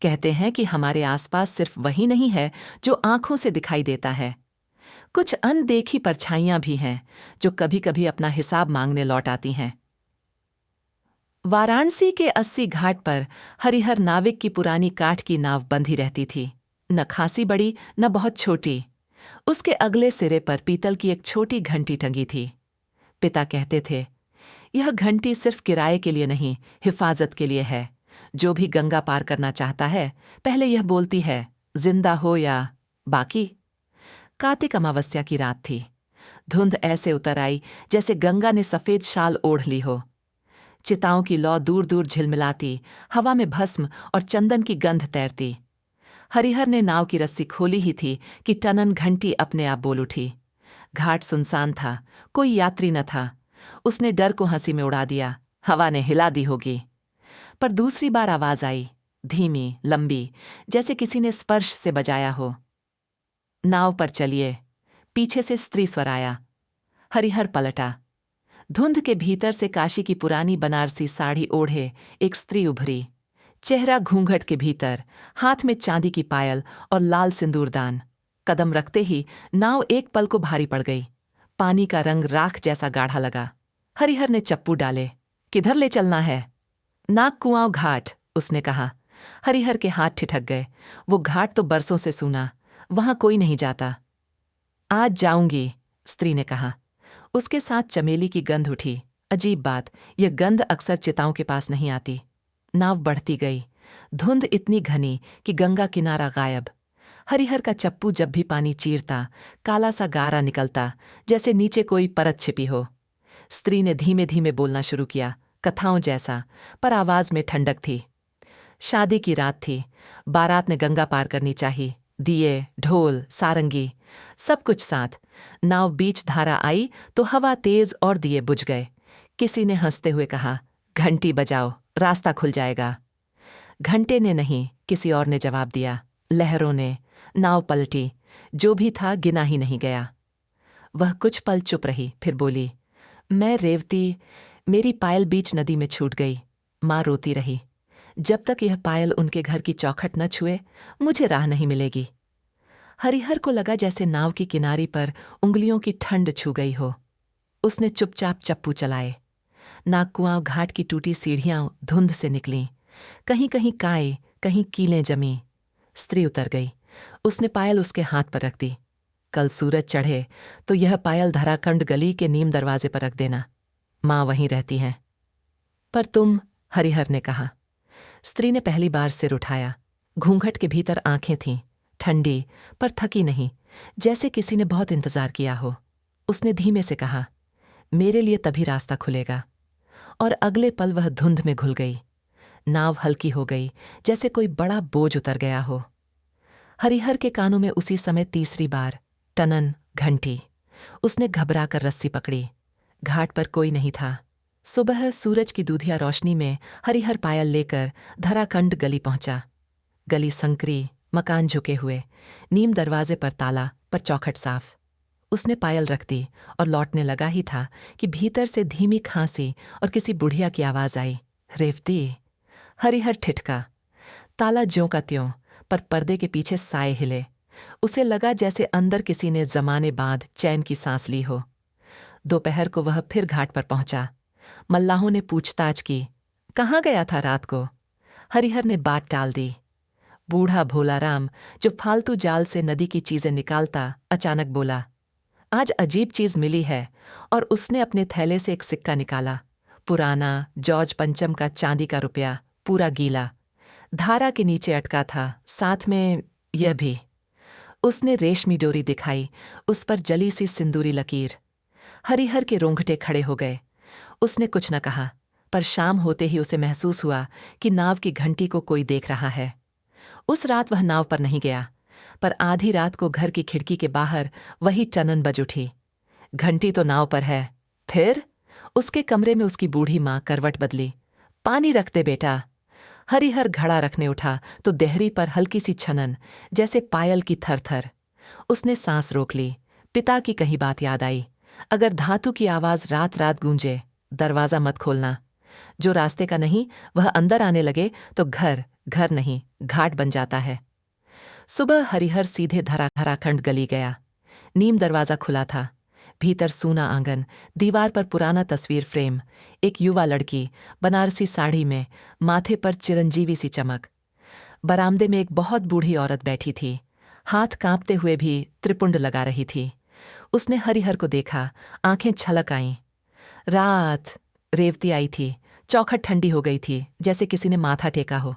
कहते हैं कि हमारे आसपास सिर्फ वही नहीं है जो आंखों से दिखाई देता है। कुछ अनदेखी परछाइयां भी हैं जो कभी कभी अपना हिसाब मांगने लौट आती हैं। वाराणसी के 80 घाट पर हरिहर नाविक की पुरानी काठ की नाव बंधी रहती थी, न खासी बड़ी न बहुत छोटी। उसके अगले सिरे पर पीतल की एक छोटी घंटी टंगी थी। पिता कहते थे, यह घंटी सिर्फ किराए के लिए नहीं, हिफाजत के लिए है। जो भी गंगा पार करना चाहता है, पहले यह बोलती है, जिंदा हो या बाकी। कार्तिक अमावस्या की रात थी। धुंध ऐसे उतर आई जैसे गंगा ने सफेद शाल ओढ़ ली हो। चिताओं की लौ दूर दूर झिलमिलाती, हवा में भस्म और चंदन की गंध तैरती। हरिहर ने नाव की रस्सी खोली ही थी कि टनन घंटी अपने आप बोल उठी। घाट सुनसान था, कोई यात्री न था। उसने डर को हंसी में उड़ा दिया, हवा ने हिला दी होगी। पर दूसरी बार आवाज आई, धीमी लंबी, जैसे किसी ने स्पर्श से बजाया हो। नाव पर चलिए। पीछे से स्त्री स्वर आया। हरिहर पलटा। धुंध के भीतर से काशी की पुरानी बनारसी साड़ी ओढ़े एक स्त्री उभरी। चेहरा घूंघट के भीतर, हाथ में चांदी की पायल और लाल सिंदूरदान। कदम रखते ही नाव एक पल को भारी पड़ गई। पानी का रंग राख जैसा गाढ़ा लगा। हरिहर ने चप्पू डाले। किधर ले चलना है? नाग कुआंव घाट, उसने कहा। हरिहर के हाथ ठिठक गए। वो घाट तो बरसों से सूना, वहां कोई नहीं जाता। आज जाऊंगी, स्त्री ने कहा। उसके साथ चमेली की गंध उठी। अजीब बात, यह गंध अक्सर चिताओं के पास नहीं आती। नाव बढ़ती गई। धुंध इतनी घनी कि गंगा किनारा गायब। हरिहर का चप्पू जब भी पानी चीरता, काला सा गारा निकलता, जैसे नीचे कोई परत छिपी हो। स्त्री ने धीमे धीमे बोलना शुरू किया, कथाओं जैसा, पर आवाज में ठंडक थी। शादी की रात थी। बारात ने गंगा पार करनी चाहिए। दिए, ढोल, सारंगी, सब कुछ साथ। नाव बीच धारा आई तो हवा तेज और दिए बुझ गए। किसी ने हंसते हुए कहा, घंटी बजाओ, रास्ता खुल जाएगा। घंटे ने नहीं, किसी और ने जवाब दिया। लहरों ने। नाव पलटी। जो भी था गिना ही नहीं गया। वह कुछ पल चुप रही, फिर बोली, मैं रेवती, मेरी पायल बीच नदी में छूट गई। माँ रोती रही। जब तक यह पायल उनके घर की चौखट न छुए, मुझे राह नहीं मिलेगी। हरिहर को लगा जैसे नाव की किनारी पर उंगलियों की ठंड छू गई हो। उसने चुपचाप चप्पू चलाए। नागकुआंव घाट की टूटी सीढ़ियां धुंध से निकलीं। कहीं कहीं काई, कहीं कीलें जमी। स्त्री उतर गई। उसने पायल उसके हाथ पर रख दी। कल सूरज चढ़े तो यह पायल धराखंड गली के नीम दरवाजे पर रख देना। माँ वहीं रहती हैं। पर तुम, हरिहर ने कहा। स्त्री ने पहली बार सिर उठाया। घूंघट के भीतर आंखें थीं, ठंडी पर थकी नहीं, जैसे किसी ने बहुत इंतजार किया हो। उसने धीमे से कहा, मेरे लिए तभी रास्ता खुलेगा। और अगले पल वह धुंध में घुल गई। नाव हल्की हो गई, जैसे कोई बड़ा बोझ उतर गया हो। हरिहर के कानों में उसी समय तीसरी बार टनन घंटी। उसने घबरा कर रस्सी पकड़ी। घाट पर कोई नहीं था। सुबह सूरज की दूधिया रोशनी में हरिहर पायल लेकर धराखंड गली पहुंचा। गली संकरी, मकान झुके हुए, नीम दरवाजे पर ताला, पर चौखट साफ। उसने पायल रख दी और लौटने लगा ही था कि भीतर से धीमी खांसी और किसी बुढ़िया की आवाज आई, रेवती। हरिहर ठिठका। ताला ज्यों का त्यों, पर पर्दे के पीछे साए हिले। उसे लगा जैसे अंदर किसी ने जमाने बाद चैन की सांस ली हो। दोपहर को वह फिर घाट पर पहुंचा। मल्लाहों ने पूछताछ की, कहाँ गया था रात को? हरिहर ने बात टाल दी। बूढ़ा भोला राम, जो फालतू जाल से नदी की चीजें निकालता, अचानक बोला, आज अजीब चीज मिली है। और उसने अपने थैले से एक सिक्का निकाला। पुराना जॉर्ज पंचम का चांदी का रुपया, पूरा गीला। धारा के नीचे अटका था, साथ में यह भी। उसने रेशमी डोरी दिखाई, उस पर जली सी सिंदूरी लकीर। हरिहर के रोंगटे खड़े हो गए। उसने कुछ न कहा, पर शाम होते ही उसे महसूस हुआ कि नाव की घंटी को कोई देख रहा है। उस रात वह नाव पर नहीं गया, पर आधी रात को घर की खिड़की के बाहर वही टनन बज उठी। घंटी तो नाव पर है। फिर उसके कमरे में उसकी बूढ़ी माँ करवट बदली। पानी रख दे बेटा। हरिहर घड़ा रखने उठा तो देहरी पर हल्की सी छनन, जैसे पायल की थरथर। उसने सांस रोक ली। पिता की कही बात याद आई, अगर धातु की आवाज रात रात गूंजे, दरवाजा मत खोलना। जो रास्ते का नहीं वह अंदर आने लगे तो घर घर नहीं, घाट बन जाता है। सुबह हरिहर सीधे धराखंड गली गया। नीम दरवाजा खुला था। भीतर सूना आंगन, दीवार पर पुराना तस्वीर फ्रेम, एक युवा लड़की बनारसी साड़ी में, माथे पर चिरंजीवी सी चमक। बरामदे में एक बहुत बूढ़ी औरत बैठी थी, हाथ कांपते हुए भी त्रिपुंड लगा रही थी। उसने हरिहर को देखा, आंखें छलक आईं। रात, रेवती आई थी। चौखट ठंडी हो गई थी, जैसे किसी ने माथा टेका हो।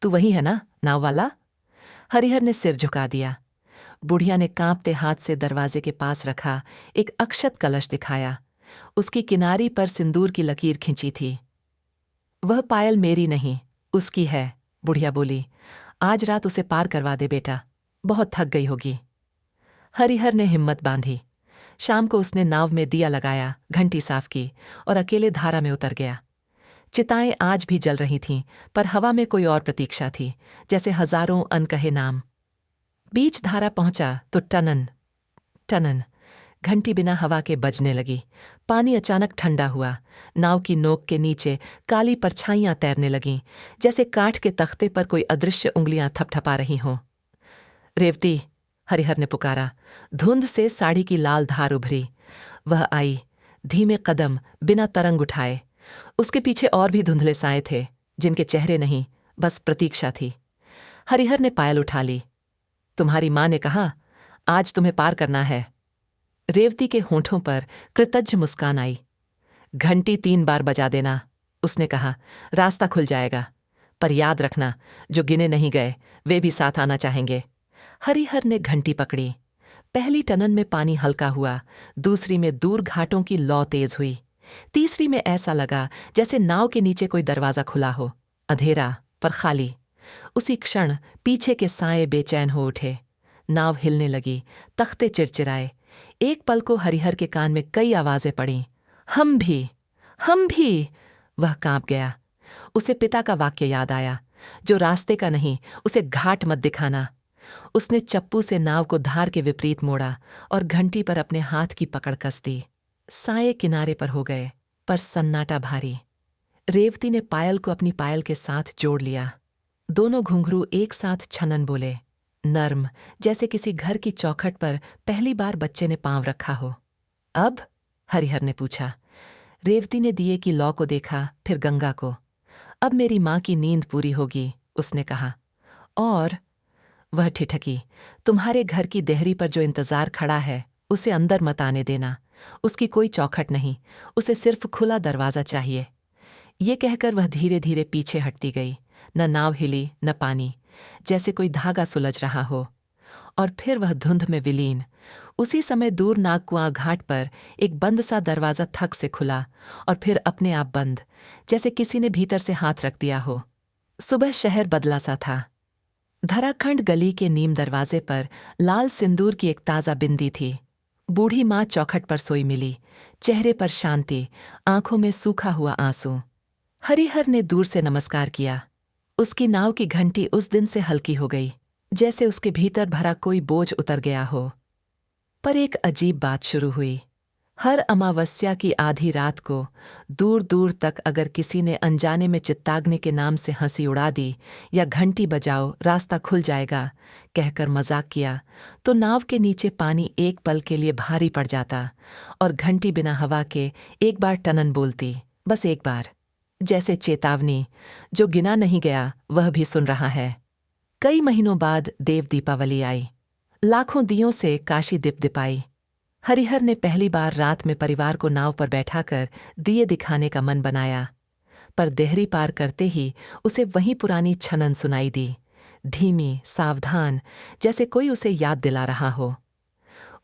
तू वही है ना, नाव वाला? हरिहर ने सिर झुका दिया। बुढ़िया ने कांपते हाथ से दरवाजे के पास रखा एक अक्षत कलश दिखाया। उसकी किनारी पर सिंदूर की लकीर खिंची थी। वह पायल मेरी नहीं, उसकी है, बुढ़िया बोली। आज रात उसे पार करवा दे बेटा, बहुत थक गई होगी। हरिहर ने हिम्मत बांधी। शाम को उसने नाव में दिया लगाया, घंटी साफ की और अकेले धारा में उतर गया। चिताएं आज भी जल रही थीं, पर हवा में कोई और प्रतीक्षा थी, जैसे हजारों अनकहे नाम। बीच धारा पहुंचा तो टनन टनन घंटी बिना हवा के बजने लगी। पानी अचानक ठंडा हुआ। नाव की नोक के नीचे काली परछाइयां तैरने लगीं, जैसे काठ के तख्ते पर कोई अदृश्य उंगलियां थपथपा रही हों। रेवती, हरिहर ने पुकारा। धुंध से साड़ी की लाल धार उभरी। वह आई, धीमे कदम, बिना तरंग उठाए। उसके पीछे और भी धुंधले साए थे, जिनके चेहरे नहीं, बस प्रतीक्षा थी। हरिहर ने पायल उठा ली। तुम्हारी माँ ने कहा, आज तुम्हें पार करना है। रेवती के होंठों पर कृतज्ञ मुस्कान आई। घंटी 3 बार बजा देना, उसने कहा, रास्ता खुल जाएगा। पर याद रखना, जो गिने नहीं गए वे भी साथ आना चाहेंगे। हरिहर ने घंटी पकड़ी। पहली टनन में पानी हल्का हुआ, दूसरी में दूर घाटों की लौ तेज हुई, तीसरी में ऐसा लगा जैसे नाव के नीचे कोई दरवाजा खुला हो। अंधेरा पर खाली। उसी क्षण पीछे के साए बेचैन हो उठे। नाव हिलने लगी, तख्ते चिरचिराए। एक पल को हरिहर के कान में कई आवाजें पड़ीं। हम भी, हम भी। वह कांप गया। उसे पिता का वाक्य याद आया, जो रास्ते का नहीं, उसे घाट मत दिखाना। उसने चप्पू से नाव को धार के विपरीत मोड़ा और घंटी पर अपने हाथ की पकड़ कस दी। साए किनारे पर हो गए, पर सन्नाटा भारी। रेवती ने पायल को अपनी पायल के साथ जोड़ लिया। दोनों घुंघरू एक साथ छनन बोले, नर्म, जैसे किसी घर की चौखट पर पहली बार बच्चे ने पांव रखा हो। अब? हरिहर ने पूछा। रेवती ने दिए की लौ को देखा, फिर गंगा को। अब मेरी माँ की नींद पूरी होगी, उसने कहा। और वह ठिठकी, तुम्हारे घर की देहरी पर जो इंतजार खड़ा है, उसे अंदर मत आने देना। उसकी कोई चौखट नहीं, उसे सिर्फ खुला दरवाजा चाहिए। ये कहकर वह धीरे धीरे पीछे हटती गई। न नाव हिली, न पानी, जैसे कोई धागा सुलझ रहा हो। और फिर वह धुंध में विलीन। उसी समय दूर नागकुआं घाट पर एक बंद सा दरवाजा थक से खुला और फिर अपने आप बंद, जैसे किसी ने भीतर से हाथ रख दिया हो। सुबह शहर बदला सा था। धराखंड गली के नीम दरवाजे पर लाल सिंदूर की एक ताज़ा बिंदी थी। बूढ़ी माँ चौखट पर सोई मिली, चेहरे पर शांति, आंखों में सूखा हुआ आंसू। हरिहर ने दूर से नमस्कार किया। उसकी नाव की घंटी उस दिन से हल्की हो गई, जैसे उसके भीतर भरा कोई बोझ उतर गया हो। पर एक अजीब बात शुरू हुई। हर अमावस्या की आधी रात को दूर दूर तक अगर किसी ने अनजाने में चित्ताग्नि के नाम से हंसी उड़ा दी या घंटी बजाओ रास्ता खुल जाएगा कहकर मजाक किया, तो नाव के नीचे पानी एक पल के लिए भारी पड़ जाता और घंटी बिना हवा के एक बार टनन बोलती, बस एक बार, जैसे चेतावनी, जो गिना नहीं गया वह भी सुन रहा है। कई महीनों बाद देव दीपावली आई। लाखों दियों से काशी दिपदिपाई। हरिहर ने पहली बार रात में परिवार को नाव पर बैठाकर दिए दिखाने का मन बनाया, पर देहरी पार करते ही उसे वही पुरानी छनन सुनाई दी, धीमी, सावधान, जैसे कोई उसे याद दिला रहा हो।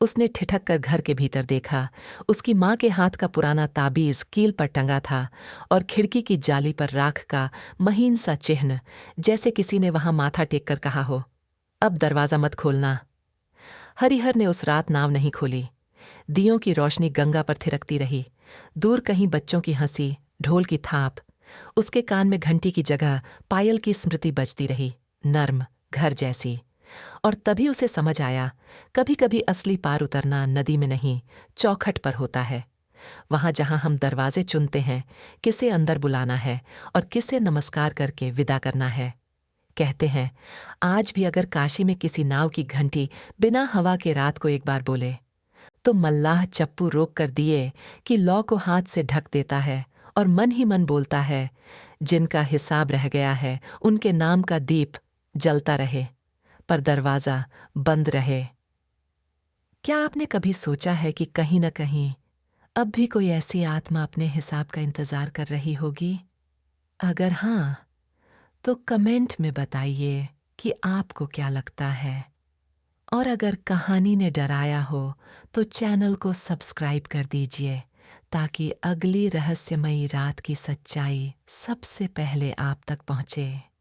उसने ठिठक कर घर के भीतर देखा। उसकी माँ के हाथ का पुराना ताबीज कील पर टंगा था और खिड़की की जाली पर राख का महीन सा चिन्ह, जैसे किसी ने वहां माथा टेक कर कहा हो, अब दरवाजा मत खोलना। हरिहर ने उस रात नाव नहीं खोली। दियों की रोशनी गंगा पर थिरकती रही। दूर कहीं बच्चों की हंसी, ढोल की थाप। उसके कान में घंटी की जगह पायल की स्मृति बजती रही, नर्म, घर जैसी। और तभी उसे समझ आया, कभी कभी असली पार उतरना नदी में नहीं, चौखट पर होता है। वहां जहां हम दरवाजे चुनते हैं, किसे अंदर बुलाना है और किसे नमस्कार करके विदा करना है। कहते हैं आज भी अगर काशी में किसी नाव की घंटी बिना हवा के रात को एक बार बोले तो मल्लाह चप्पू रोक कर दिए कि लौ को हाथ से ढक देता है और मन ही मन बोलता है, जिनका हिसाब रह गया है उनके नाम का दीप जलता रहे पर दरवाज़ा बंद रहे। क्या आपने कभी सोचा है कि कहीं न कहीं अब भी कोई ऐसी आत्मा अपने हिसाब का इंतज़ार कर रही होगी? अगर हाँ, तो कमेंट में बताइए कि आपको क्या लगता है। और अगर कहानी ने डराया हो तो चैनल को सब्सक्राइब कर दीजिए ताकि अगली रहस्यमयी रात की सच्चाई सबसे पहले आप तक पहुंचे।